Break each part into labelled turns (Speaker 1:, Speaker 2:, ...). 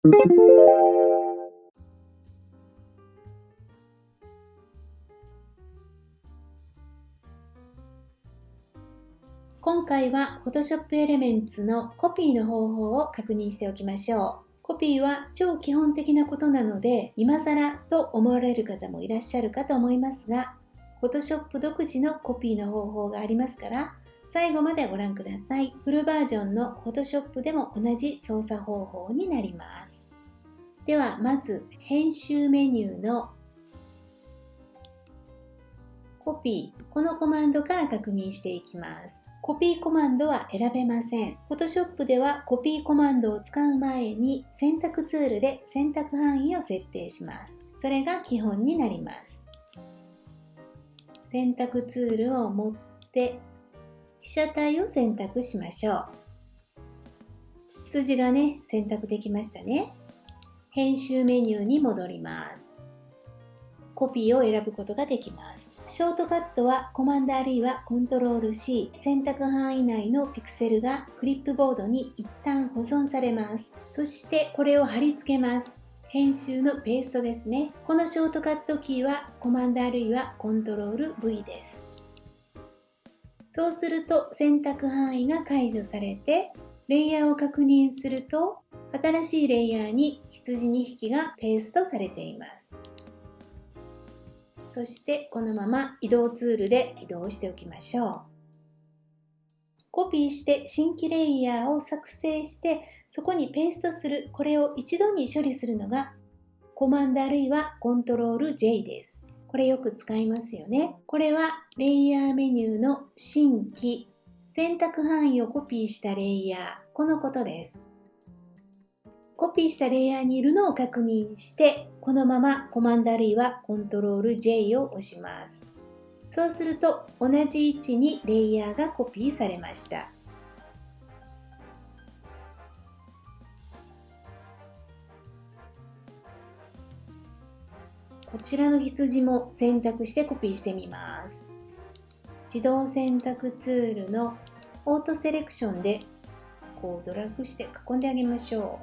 Speaker 1: 今回は Photoshop Elements のコピーの方法を確認しておきましょう。コピーは超基本的なことなので、今更と思われる方もいらっしゃるかと思いますが、Photoshop 独自のコピーの方法がありますから、最後までご覧ください。フルバージョンの Photoshop でも同じ操作方法になります。では、まず編集メニューのコピー、このコマンドから確認していきます。コピーコマンドは選べません。Photoshop ではコピーコマンドを使う前に選択ツールで選択範囲を設定します。それが基本になります。選択ツールを持って被写体を選択しましょう。羊がね、選択できましたね。編集メニューに戻ります。コピーを選ぶことができます。ショートカットはコマンドあるいはコントロール C、選択範囲内のピクセルがクリップボードに一旦保存されます。そしてこれを貼り付けます。編集のペーストですね。このショートカットキーはコマンドあるいはコントロール V です。そうすると選択範囲が解除されて、レイヤーを確認すると、新しいレイヤーに羊2匹がペーストされています。そしてこのまま移動ツールで移動しておきましょう。コピーして新規レイヤーを作成してそこにペーストする、これを一度に処理するのがコマンドあるいはコントロール J です。これよく使いますよね。これはレイヤーメニューの新規、選択範囲をコピーしたレイヤー、このことです。コピーしたレイヤーにいるのを確認して、このままコマンドあるいはコントロール J を押します。そうすると同じ位置にレイヤーがコピーされました。こちらの羊も選択してコピーしてみます。自動選択ツールのオートセレクションでこうドラッグして囲んであげましょ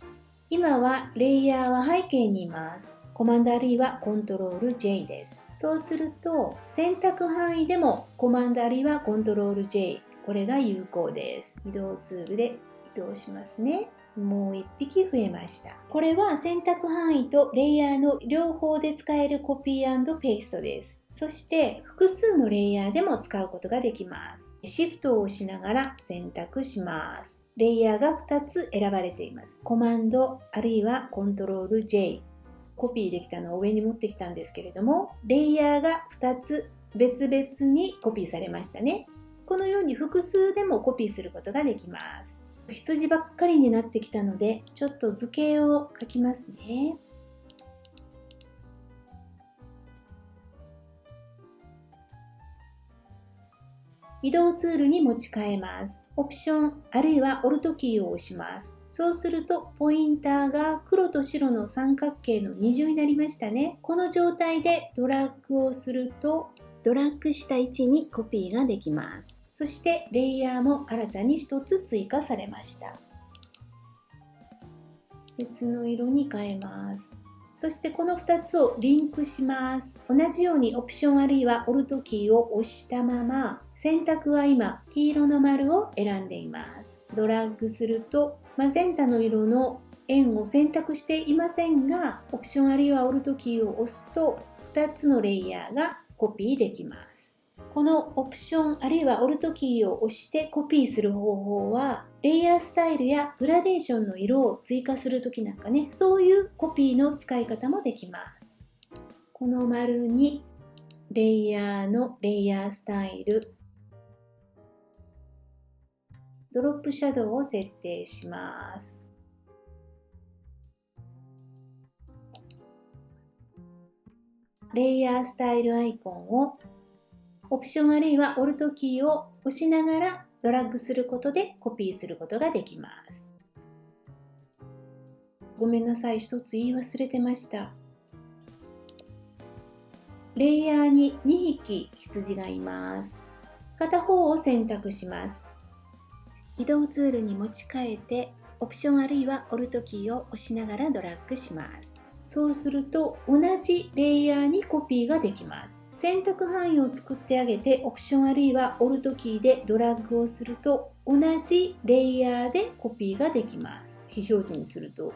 Speaker 1: う。今はレイヤーは背景にいます。コマンドあるいはコントロール J です。そうすると選択範囲でもコマンドあるいはコントロール J、これが有効です。移動ツールで移動しますね。もう1匹増えました。これは選択範囲とレイヤーの両方で使えるコピー&ペーストです。そして複数のレイヤーでも使うことができます。シフトを押しながら選択します。レイヤーが2つ選ばれています。コマンドあるいはコントロール J。コピーできたのを上に持ってきたんですけれども、レイヤーが2つ別々にコピーされましたね。このように複数でもコピーすることができます。羊ばっかりになってきたので、ちょっと図形を描きますね。移動ツールに持ち替えます。オプションあるいはオルトキーを押します。そうするとポインターが黒と白の三角形の二重になりましたね。この状態でドラッグをするとドラッグした位置にコピーができます。そしてレイヤーも新たに1つ追加されました。別の色に変えます。そしてこの2つをリンクします。同じようにオプションあるいはオルトキーを押したまま、選択は今黄色の丸を選んでいます。ドラッグするとマゼンタの色の円を選択していませんが、オプションあるいはオルトキーを押すと2つのレイヤーがコピーできます。このオプションあるいはオルトキーを押してコピーする方法は、レイヤースタイルやグラデーションの色を追加するときなんかね、そういうコピーの使い方もできます。この丸にレイヤーのレイヤースタイル、ドロップシャドウを設定します。レイヤースタイルアイコンをオプションあるいはオルトキーを押しながらドラッグすることでコピーすることができます。ごめんなさい、一つ言い忘れてました。レイヤーに2匹羊がいます。片方を選択します。移動ツールに持ち替えてオプションあるいはオルトキーを押しながらドラッグします。そうすると同じレイヤーにコピーができます。選択範囲を作ってあげてオプションあるいはオルトキーでドラッグをすると同じレイヤーでコピーができます。非表示にすると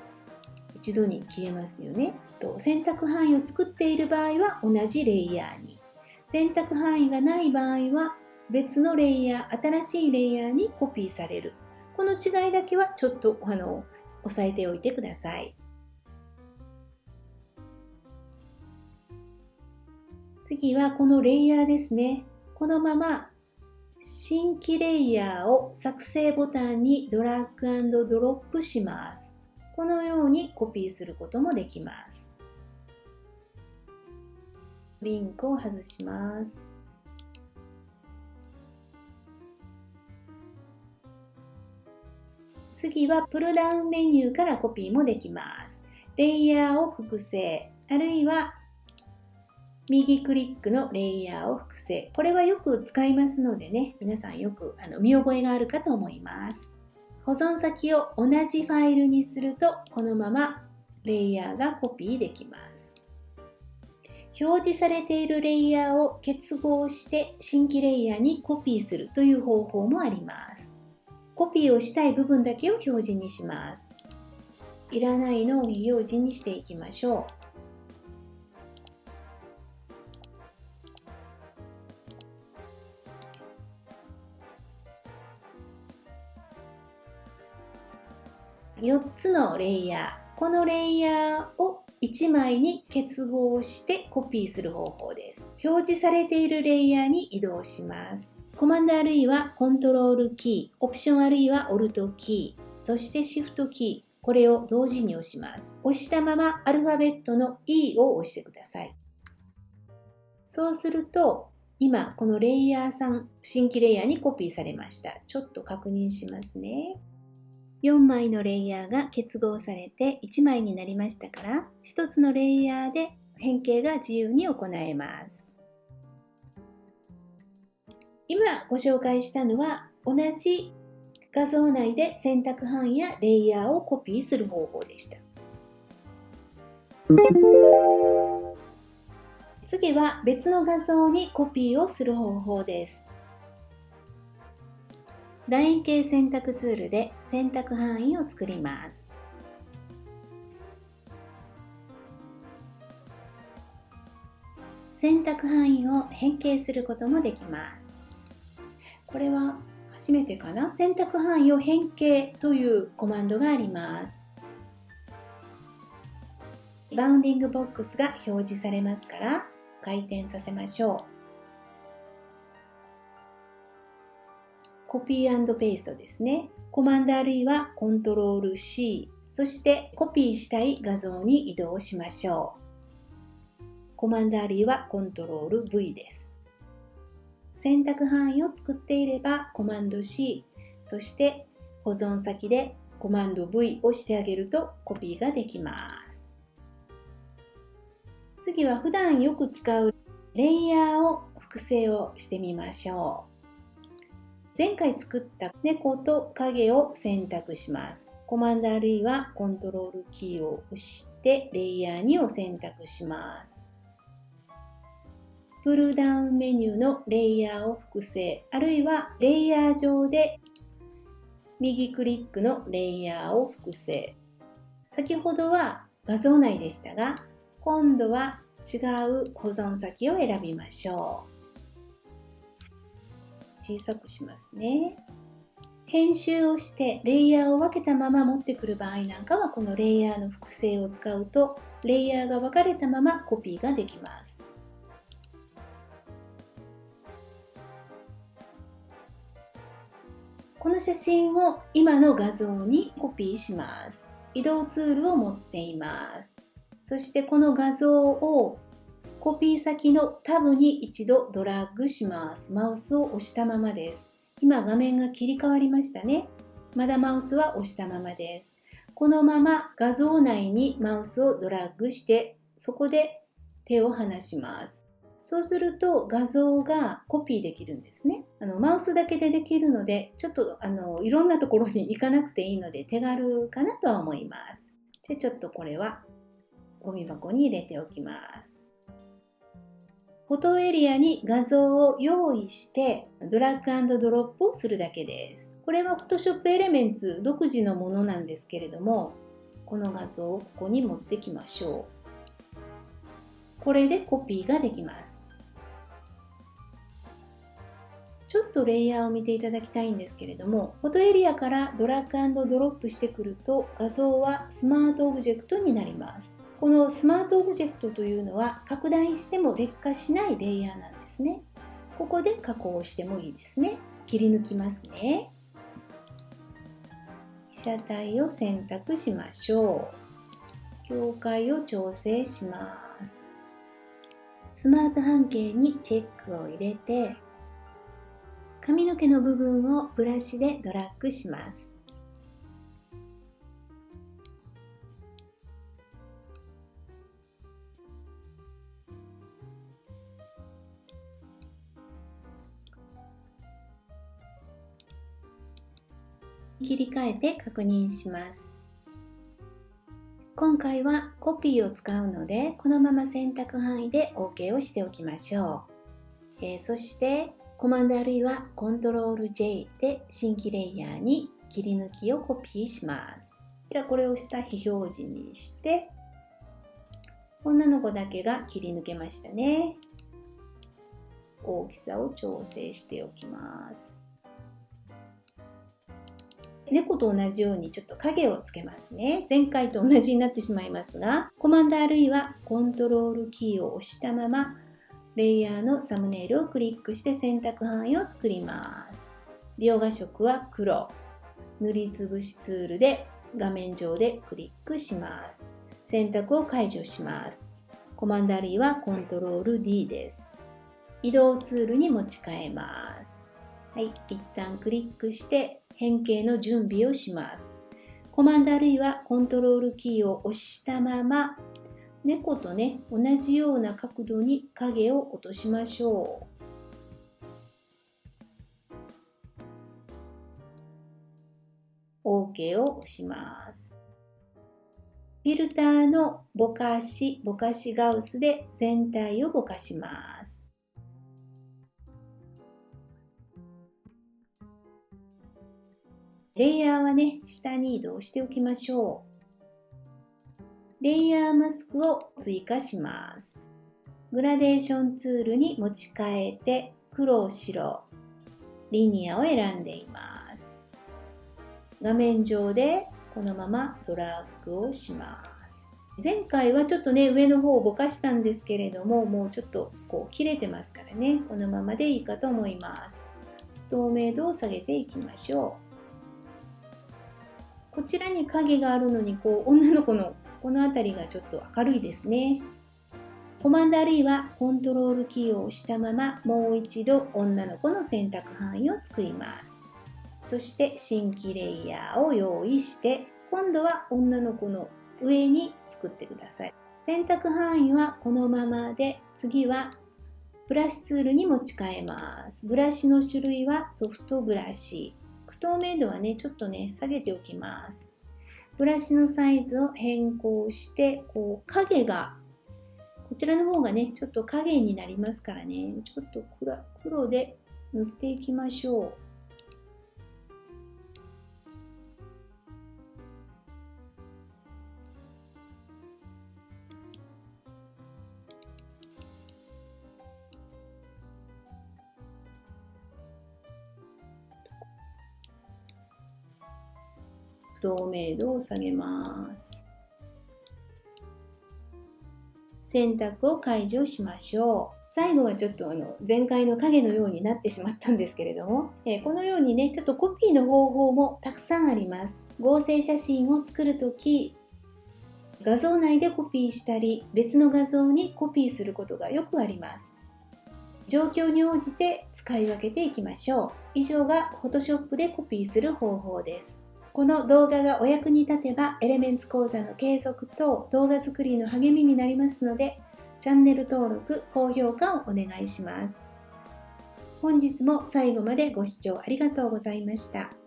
Speaker 1: 一度に消えますよね。選択範囲を作っている場合は同じレイヤーに、選択範囲がない場合は別のレイヤー、新しいレイヤーにコピーされる。この違いだけはちょっと押さえておいてください。次はこのレイヤーですね。このまま新規レイヤーを作成ボタンにドラッグ&ドロップします。このようにコピーすることもできます。リンクを外します。次はプルダウンメニューからコピーもできます。レイヤーを複製、あるいは右クリックのレイヤーを複製。これはよく使いますのでね、皆さんよく見覚えがあるかと思います。保存先を同じファイルにすると、このままレイヤーがコピーできます。表示されているレイヤーを結合して新規レイヤーにコピーするという方法もあります。コピーをしたい部分だけを表示にします。いらないのを非表示にしていきましょう。4つのレイヤー、このレイヤーを1枚に結合してコピーする方法です。表示されているレイヤーに移動します。コマンドあるいはコントロールキー、オプションあるいはオルトキー、そしてシフトキー、これを同時に押します。押したままアルファベットの E を押してください。そうすると、今このレイヤー3、新規レイヤーにコピーされました。ちょっと確認しますね。4枚のレイヤーが結合されて1枚になりましたから、1つのレイヤーで変形が自由に行えます。今ご紹介したのは同じ画像内で選択範囲やレイヤーをコピーする方法でした。次は別の画像にコピーをする方法です。楕円形選択ツールで選択範囲を作ります。選択範囲を変形することもできます。これは初めてかな。選択範囲を変形というコマンドがあります。バウンディングボックスが表示されますから回転させましょう。コピー&ペーストですね。コマンドあるいはコントロール C、そしてコピーしたい画像に移動しましょう。コマンドあるいはコントロール V です。選択範囲を作っていればコマンド C、そして保存先でコマンド V をしてあげるとコピーができます。次は普段よく使うレイヤーを複製をしてみましょう。前回作った猫と影を選択します。コマンドあるいはコントロールキーを押してレイヤー2を選択します。プルダウンメニューのレイヤーを複製、あるいはレイヤー上で右クリックのレイヤーを複製。先ほどは画像内でしたが、今度は違う保存先を選びましょう。小さくしますね。編集をしてレイヤーを分けたまま持ってくる場合なんかはこのレイヤーの複製を使うとレイヤーが分かれたままコピーができます。この写真を今の画像にコピーします。移動ツールを持っています。そしてこの画像をコピー先のタブに一度ドラッグします。マウスを押したままです。今画面が切り替わりましたね。まだマウスは押したままです。このまま画像内にマウスをドラッグして、そこで手を離します。そうすると画像がコピーできるんですね。マウスだけでできるので、ちょっといろんなところに行かなくていいので手軽かなとは思います。で、ちょっとこれはゴミ箱に入れておきます。フォトエリアに画像を用意してドラッグ&ドロップをするだけです。これは Photoshop Elements 独自のものなんですけれども、この画像をここに持ってきましょう。これでコピーができます。ちょっとレイヤーを見ていただきたいんですけれども、フォトエリアからドラッグ&ドロップしてくると画像はスマートオブジェクトになります。このスマートオブジェクトというのは拡大しても劣化しないレイヤーなんですね。ここで加工してもいいですね。切り抜きますね。被写体を選択しましょう。境界を調整します。スマート半径にチェックを入れて、髪の毛の部分をブラシでドラッグします。切り替えて確認します。今回はコピーを使うので、このまま選択範囲で OK をしておきましょう。そしてコマンドあるいはコントロール J で新規レイヤーに切り抜きをコピーします。じゃあこれを下非表示にして、女の子だけが切り抜けましたね。大きさを調整しておきます。猫と同じようにちょっと影をつけますね。前回と同じになってしまいますが、コマンドあるいはコントロールキーを押したまま、レイヤーのサムネイルをクリックして選択範囲を作ります。描画色は黒。塗りつぶしツールで画面上でクリックします。選択を解除します。コマンドあるいはコントロール D です。移動ツールに持ち替えます。はい、一旦クリックして変形の準備をします。コマンドあるいはコントロールキーを押したまま、猫とね、同じような角度に影を落としましょう。OK を押します。フィルターのぼかしガウスで全体をぼかします。レイヤーはね、下に移動しておきましょう。レイヤーマスクを追加します。グラデーションツールに持ち替えて、黒、白、リニアを選んでいます。画面上でこのままドラッグをします。前回はちょっとね、上の方をぼかしたんですけれども、もうちょっとこう切れてますからね、このままでいいかと思います。透明度を下げていきましょう。こちらに影があるのに女の子のこの辺りがちょっと明るいですね。コマンドあるいはコントロールキーを押したままもう一度女の子の選択範囲を作ります。そして新規レイヤーを用意して今度は女の子の上に作ってください。選択範囲はこのままで次はブラシツールに持ち替えます。ブラシの種類はソフトブラシ。透明度はね、ちょっとね、下げておきます。ブラシのサイズを変更して、影が、こちらの方がね、ちょっと影になりますからね、ちょっと黒で塗っていきましょう。透明度を下げます。選択を解除しましょう。最後はちょっと前回の影のようになってしまったんですけれども、このようにね、ちょっとコピーの方法もたくさんあります。合成写真を作るとき、画像内でコピーしたり、別の画像にコピーすることがよくあります。状況に応じて使い分けていきましょう。以上が Photoshop でコピーする方法です。この動画がお役に立てば、エレメンツ講座の継続と動画作りの励みになりますので、チャンネル登録、高評価をお願いします。本日も最後までご視聴ありがとうございました。